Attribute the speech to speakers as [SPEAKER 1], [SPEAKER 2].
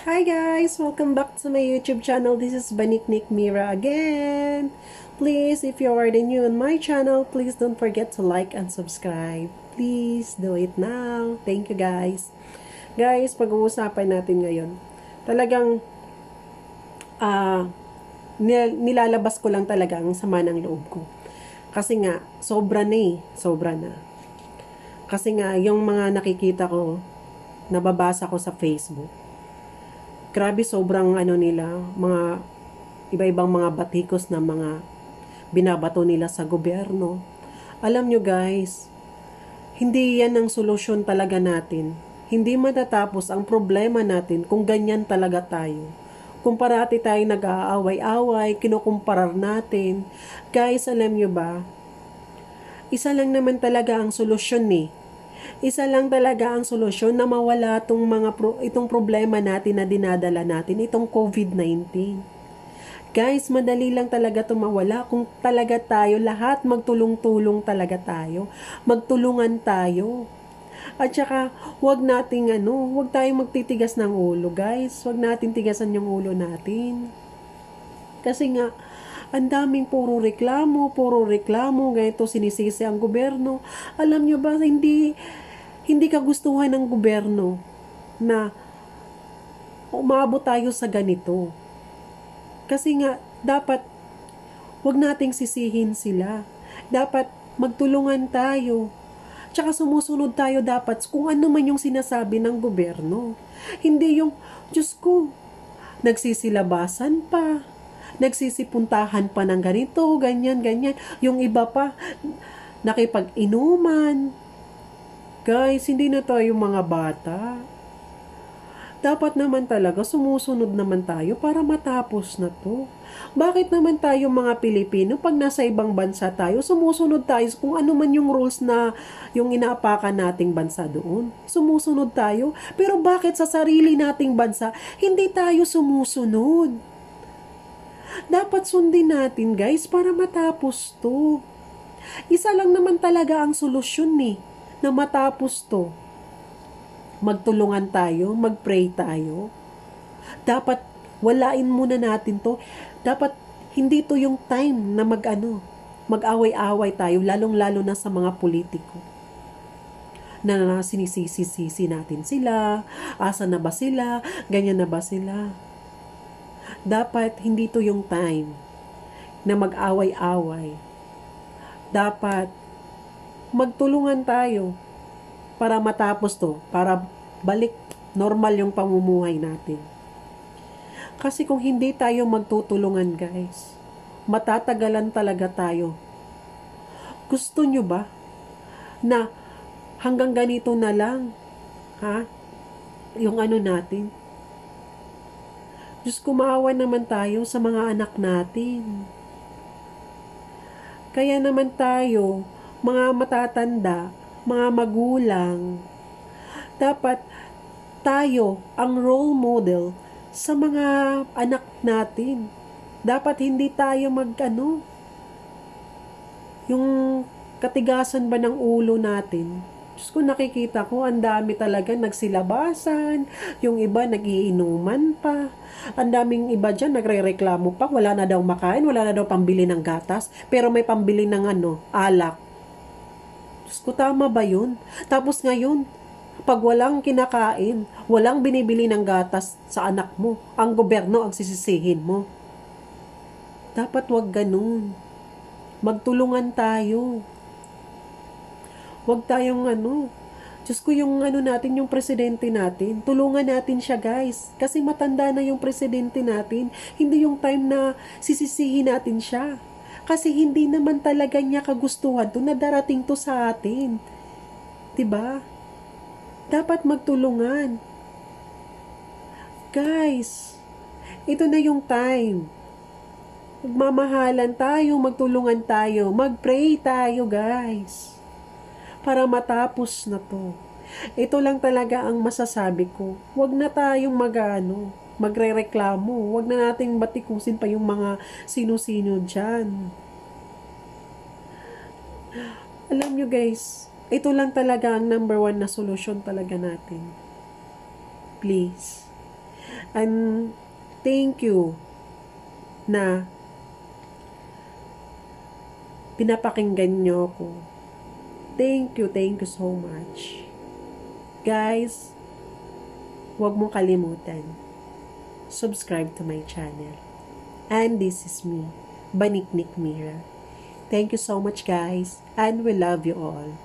[SPEAKER 1] Hi guys! Welcome back to my YouTube channel. This is Baniknik Mira again. Please, if you are new on my channel, please don't forget to like and subscribe. Please do it now. Thank you guys. Guys, pag-uusapan natin ngayon. Talagang ah nilalabas ko lang talaga ang sama ng loob ko. Kasi nga, sobra na eh. Sobra na. Kasi nga, yung mga nakikita ko, nababasa ko sa Facebook, grabe sobrang nila, mga iba-ibang mga batikos na mga binabato nila sa gobyerno. Alam nyo guys, hindi yan ang solusyon talaga natin. Hindi matatapos ang problema natin kung ganyan talaga tayo. Kung parati tayo nag-aaway-away, kinukumparar natin. Guys, alam nyo ba, isa lang naman talaga ang solusyon eh. Isa lang talaga ang solusyon na mawala itong problema natin na dinadala natin, itong COVID-19. Guys, madali lang talaga ito mawala kung talaga tayo, lahat magtulong-tulong talaga tayo. Magtulungan tayo. At saka, wag tayong magtitigas ng ulo, guys. Wag natin tigasan yung ulo natin. Kasi nga, ang daming puro reklamo, ganito sinisisi ang gobyerno. Alam nyo ba, hindi kagustuhan ng gobyerno na umabot tayo sa ganito. Kasi nga, dapat, wag nating sisihin sila. Dapat, magtulungan tayo. Tsaka sumusunod tayo dapat kung ano man yung sinasabi ng gobyerno. Hindi yung, Diyos ko, nagsisilabasan pa, nagsisipuntahan pa ng ganito, ganyan. Yung iba pa, nakipag-inuman. Guys, hindi na tayo mga bata. Dapat naman talaga sumusunod naman tayo para matapos na to. Bakit naman tayo mga Pilipino, pag nasa ibang bansa tayo, sumusunod tayo kung ano man yung rules na yung inaapakan nating bansa doon. Sumusunod tayo. Pero bakit sa sarili nating bansa, hindi tayo sumusunod? Dapat sundin natin guys para matapos to. Isa lang naman talaga ang solusyon na matapos to. Magtulungan tayo, magpray tayo. Dapat walain muna natin to. Dapat hindi to yung time na mag-away-away tayo, lalong-lalo na sa mga politiko. Na sinisisi natin sila, asa na ba sila, ganyan na ba sila. Dapat hindi to yung time na mag-away-away. Dapat magtulungan tayo para matapos to, para balik normal yung pamumuhay natin. Kasi kung hindi tayo magtutulungan guys, matatagalan talaga tayo. Gusto nyo ba na hanggang ganito na lang, yung natin? Diyos ko, maawa naman tayo sa mga anak natin. Kaya naman tayo, mga matatanda, mga magulang, dapat tayo ang role model sa mga anak natin. Dapat hindi tayo yung katigasan ba ng ulo natin. Diyos ko, nakikita ko, ang dami talaga nagsilabasan, yung iba nagiinuman pa, ang daming iba dyan nagre-reklamo pa, wala na daw makain, wala na daw pambili ng gatas, pero may pambili ng alak. Diyos ko, tama ba yun? Tapos ngayon, pag walang kinakain, walang binibili ng gatas sa anak mo, ang gobyerno ang sisisihin mo. Dapat wag ganun. Magtulungan tayo. Wag tayong Diyos ko, yung natin, yung presidente natin, tulungan natin siya guys. Kasi matanda na yung presidente natin. Hindi yung time na sisisihin natin siya. Kasi hindi naman talaga niya kagustuhan to na darating to sa atin. 'Di ba? Dapat magtulungan. Guys, ito na yung time. Magmamahalan tayo, magtulungan tayo, magpray tayo guys. Para matapos na to. Ito lang talaga ang masasabi ko. Huwag na tayong magrereklamo. Huwag na nating batikusin pa yung mga sino-sino dyan. Alam nyo guys, ito lang talaga ang number one na solusyon talaga natin. Please. And thank you na pinapakinggan nyo ako. Thank you so much. Guys, huwag mong kalimutan, subscribe to my channel. And this is me, Baniknik Mira. Thank you so much guys, and we love you all.